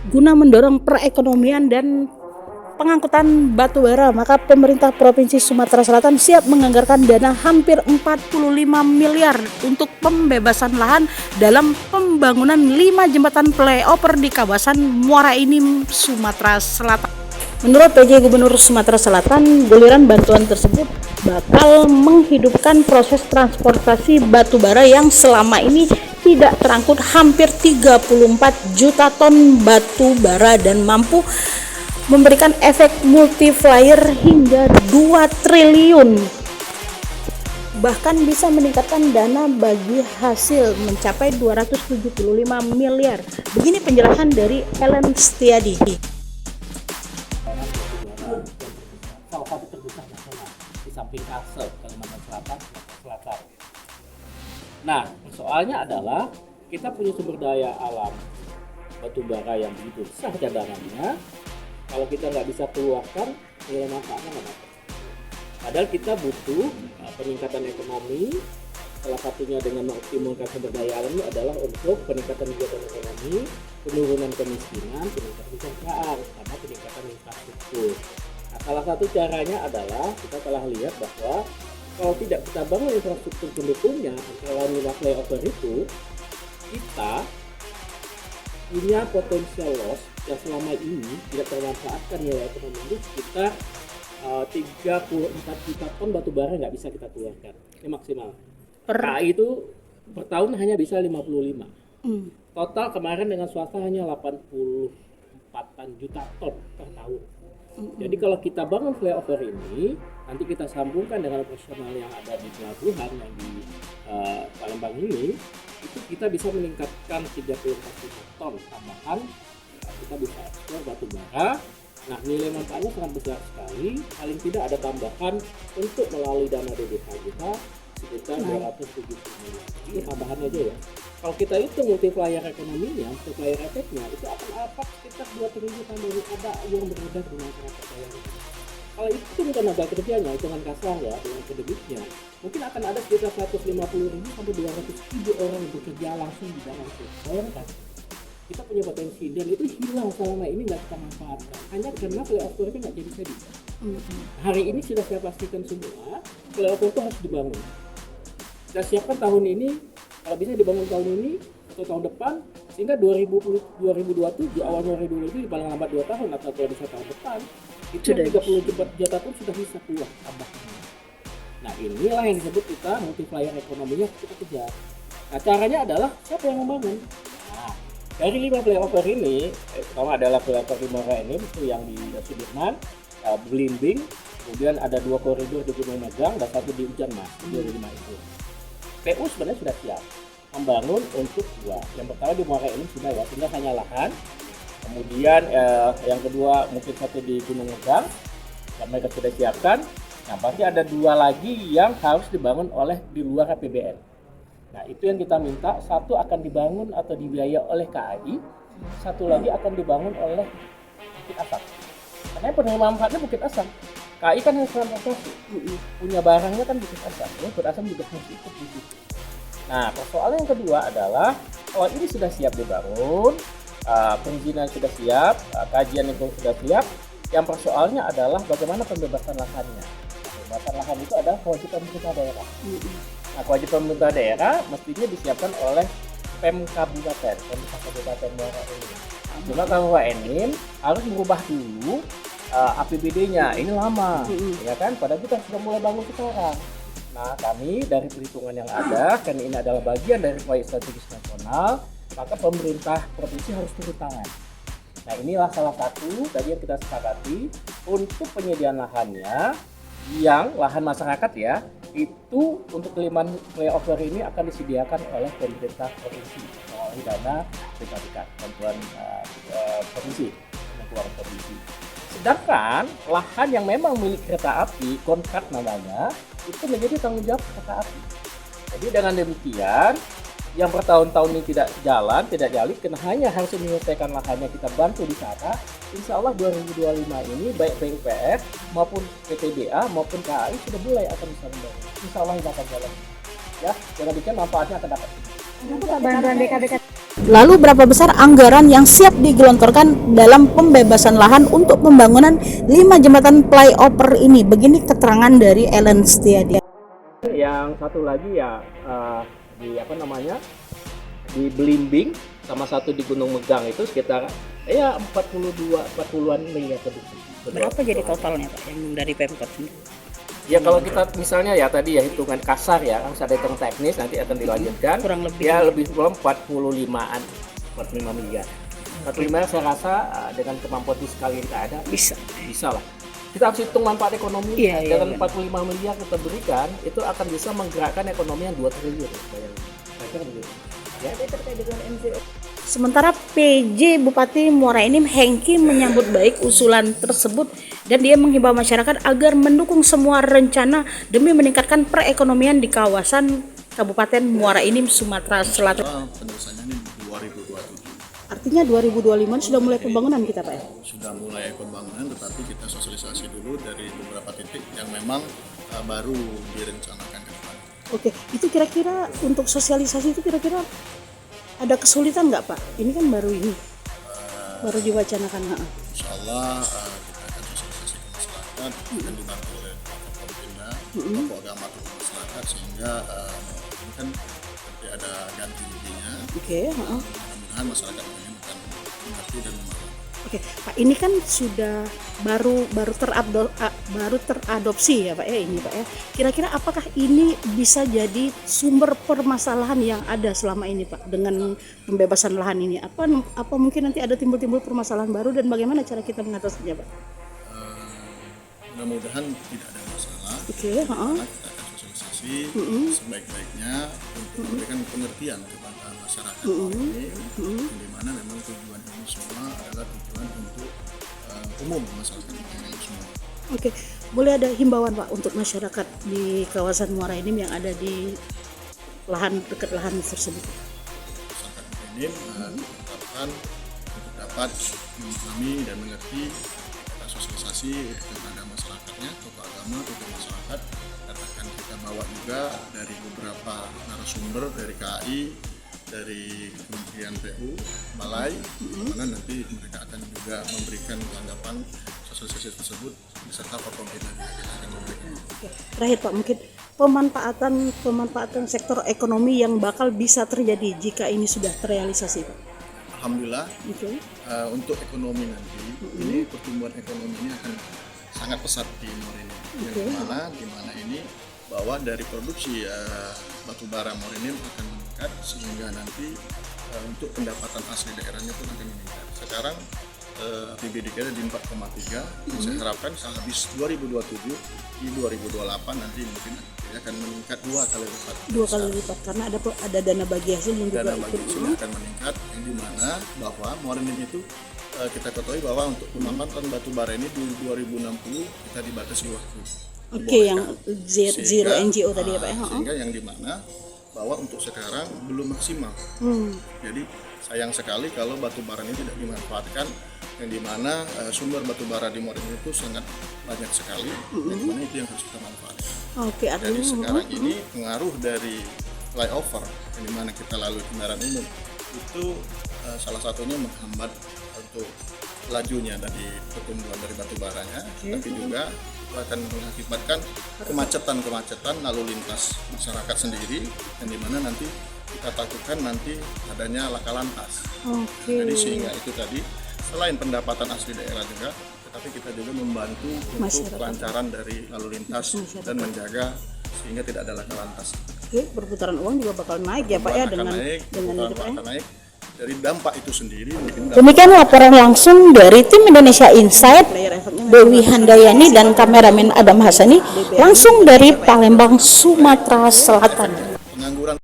Guna mendorong perekonomian dan pengangkutan batu bara, maka pemerintah Provinsi Sumatera Selatan siap menganggarkan dana hampir 45 miliar untuk pembebasan lahan dalam pembangunan 5 jembatan flyover di kawasan Muara Enim, Sumatera Selatan. Menurut PJ Gubernur Sumatera Selatan, guliran bantuan tersebut bakal menghidupkan proses transportasi batu bara yang selama ini tidak terangkut hampir 34 juta ton batu bara dan mampu memberikan efek multiplier hingga 2 triliun. Bahkan bisa meningkatkan dana bagi hasil mencapai 275 miliar. Begini penjelasan dari Ellen Setiadi. Salah satu terbesar nasional di samping Kalsel, Kalimantan Selatan, Sumatera Selatan. Nah, soalnya adalah kita punya sumber daya alam batu bara yang begitu besar cadangannya. Kalau kita nggak bisa keluarkan, nilai manfaatnya nggak dapat. Padahal kita butuh peningkatan ekonomi. Salah satunya dengan mengoptimalkan sumber daya alam ini adalah untuk peningkatan kegiatan ekonomi, penurunan kemiskinan, peningkatan kesejahteraan, sama peningkatan infrastruktur. Nah, salah satu caranya adalah kita telah lihat bahwa kalau tidak kita bangun infrastruktur pendukungnya, kalau nilai flyover itu, kita punya potensial loss yang selama ini tidak termanfaatkan nilai ekonomi itu sekitar 34 juta ton batu bara nggak bisa kita keluarkan. Ini maksimal. KAI itu per tahun hanya bisa 55. Total kemarin dengan swasta hanya 84 juta ton per tahun. Jadi kalau kita bangun flyover ini, nanti kita sambungkan dengan operasional yang ada di pelabuhan yang di Palembang ini, itu kita bisa meningkatkan 34 juta ton tambahan. Kita bisa ekspor batu bara. Nah, nilai manfaatnya sangat besar sekali. Paling tidak ada tambahan untuk melalui dana DBH kita sekitar 270 miliar. Ini tambahan aja ya. Kalau kita itu multiplier ekonominya, multiplier efeknya itu akan apa sekitar 2 triliun dari ada uang beredar di masyarakat daerah. Kalau itu bukan tenaga kerjanya, hitungan kasar ya, dengan penduduknya, mungkin akan ada sekitar 150.000 sampai 200.000 orang yang bekerja langsung di dalam itu. Bayangkan, kita punya potensi dan itu hilang selama ini nggak kita manfaatkan hanya karena flyover itu nggak jadi. Hari ini sudah saya pastikan semua flyover itu harus dibangun. Kita siapkan tahun ini, kalau bisa dibangun tahun ini atau tahun depan, sehingga 2027 awal 2027 paling lambat 2 tahun atau kalau bisa tahun depan itu 30 juta pun sudah bisa keluar tambahnya. Nah, inilah yang disebut kita multiplier ekonominya kita kejar. Nah, caranya adalah siapa yang membangun? Nah, dari 5 flyover ini, pertama adalah flyover di Muara Enim itu yang di Sudirman, Belimbing, kemudian ada 2 koridor di Gunung Megang dan 1 di Ujan Mas, 25 itu. PU sebenarnya sudah siap membangun untuk 2. Yang pertama di Muara Enim sudah ya, tinggal hanya lahan. Kemudian yang kedua mungkin 1 di Gunung Megang, yang mereka sudah siapkan. Nah, pasti ada 2 lagi yang harus dibangun oleh di luar APBN. Nah, itu yang kita minta, 1 akan dibangun atau dibiayai oleh KAI, 1 lagi akan dibangun oleh Bukit Asam. Karena penerima manfaatnya Bukit Asam. KAI kan yang transportasi, punya barangnya kan Bukit Asam, ya, Bukit Asam juga harus ikut di situ. Nah, persoalan yang kedua adalah kalau ini sudah siap dibangun, perizinan sudah siap, kajian lingkungan sudah siap, yang persoalannya adalah bagaimana pembebasan lahannya. Pembebasan lahan itu adalah kewajiban pemerintah daerah. Nah, kewajiban pemerintah daerah mestinya disiapkan oleh Pem Kabupaten Muara Enim. Cuma Kabupaten Enim harus merubah dulu APBD-nya. Ini lama, ya kan? Padahal kita sudah mulai bangun sekarang. Nah, kami dari perhitungan yang ada, karena ini adalah bagian dari proyek strategis nasional, maka pemerintah provinsi harus turun tangan. Nah, inilah salah satu tadi yang kita sepakati untuk penyediaan lahannya, yang lahan masyarakat ya, itu untuk 5 flyover ini akan disediakan oleh pemerintah provinsi melalui dana BKBK, bantuan provinsi, keuangan provinsi. Sedangkan lahan yang memang milik kereta api, kontrak namanya, itu menjadi tanggung jawab kereta api. Jadi dengan demikian, yang bertahun-tahun ini tidak jalan, tidak jalin, karena hanya harus menyelesaikan lahannya kita bantu di sana. Insya Allah 2025 ini baik PUPR maupun PTBA maupun KAI sudah mulai akan bisa membangun. Insya Allah ini akan jalan. Ya, dengan demikian manfaatnya akan dapat. Bantuan BKBK. Lalu berapa besar anggaran yang siap digelontorkan dalam pembebasan lahan untuk pembangunan 5 jembatan flyover ini? Begini keterangan dari Ellen Setiadia. Yang satu lagi ya di Belimbing, sama satu di Gunung Megang itu sekitar 40-an miliar lebih. Berapa jadi totalnya Pak yang dari Pemkot ini? Ya kalau kita misalnya ya tadi ya hitungan kasar ya, harus ada hitung teknis nanti akan dilanjutkan. Kurang lebih ya lebih kurang 45 miliar. 45 saya rasa dengan kemampuan fiskal yang kita ada bisa lah. Kita harus hitung manfaat ekonomi. Dengan 45 miliar kita berikan itu akan bisa menggerakkan ekonomi yang 2 triliun. Ya, terkait dengan MZO. Sementara PJ Bupati Muara Enim Hengki menyambut baik usulan tersebut dan dia menghimbau masyarakat agar mendukung semua rencana demi meningkatkan perekonomian di kawasan Kabupaten Muara Enim, Sumatera Selatan. Penyelesaiannya ini 2027. Artinya 2025 sudah mulai pembangunan kita Pak ya? Sudah mulai pembangunan, tetapi kita sosialisasi dulu dari beberapa titik yang memang baru direncanakan ke depan. Oke, itu kira-kira untuk sosialisasi itu kira-kira ada kesulitan nggak Pak? Ini kan baru baru diwacanakan. Insya Allah kita akan sosialisasi ke masyarakat dan dibantu oleh tokoh Pindah, tokoh agama tokoh masyarakat sehingga ini kan nanti ada ganti ruginya. Oke. Mudah-mudahan masyarakat ini akan mengerti dan memahami. Oke, Pak, ini kan sudah baru teradopsi ya Pak ya ini Pak ya. Kira-kira apakah ini bisa jadi sumber permasalahan yang ada selama ini Pak dengan pembebasan lahan ini? Apa mungkin nanti ada timbul permasalahan baru dan bagaimana cara kita mengatasinya Pak? Mudah-mudahan tidak ada masalah. Oke. Kita akan sosialisasi sebaik-baiknya untuk memberikan pengertian kepada masyarakat ini, di mana memang tujuan ini semua adalah tujuan untuk umum masyarakat ini semua. Oke, boleh ada himbauan Pak untuk masyarakat di kawasan Muara Enim yang ada di dekat lahan tersebut? Masyarakat ini diharapkan untuk dapat memahami dan mengerti sosialisasi kepada masyarakatnya, tokoh agama, tokoh masyarakat, dan akan kita bawa juga dari beberapa narasumber dari KAI, dari Kementerian PU, Balai, mana nanti mereka akan juga memberikan tanggapan sosialisasi tersebut beserta Forkompinda juga kita akan memberikan. Oke. Terakhir Pak, mungkin pemanfaatan sektor ekonomi yang bakal bisa terjadi jika ini sudah terrealisasi Pak. Alhamdulillah, untuk ekonomi nanti, ini pertumbuhan ekonomi ini akan sangat pesat di Muara Enim. Di mana ini bahwa dari produksi batubara Muara Enim akan meningkat sehingga nanti untuk pendapatan asli daerahnya pun akan meningkat. Sekarang APBD kita di 4,3, saya harapkan sehabis 2027 di 2028 nanti mungkin akan meningkat 2 kali lipat. 2 kali lipat karena ada dana bagi hasil yang juga bagi hasil akan meningkat, yang dimana bahwa Muara Enim itu kita ketahui bahwa untuk pemanfaatan batu bara ini di 2060 kita dibatasi waktu. Oke, yang zero NGO tadi ya Pak ya. Sehingga yang dimana bahwa untuk sekarang belum maksimal. Jadi sayang sekali kalau batu bara ini tidak dimanfaatkan, yang dimana sumber batu bara di Muara Enim itu sangat banyak sekali, yang dimana itu yang harus kita manfaatkan. Oke, jadi sekarang ini pengaruh dari flyover yang dimana kita lalui kendaraan umum itu salah satunya menghambat untuk lajunya dari pertumbuhan dari batu baranya, tapi juga akan mengakibatkan kemacetan lalu lintas masyarakat sendiri, yang dimana nanti kita takutkan nanti adanya laka lantas. Jadi sehingga itu tadi selain pendapatan asli daerah juga, tetapi kita juga membantu untuk kelancaran dari lalu lintas dan menjaga sehingga tidak ada laka lantas. Oke, perputaran uang juga bakal naik ya Pak ya dengan itu Pak ya. Naik dari dampak itu sendiri. Demikian laporan langsung dari tim Indonesia Insight, Dewi Handayani dan kameramen Adam Hasani langsung dari Palembang, Sumatera Selatan.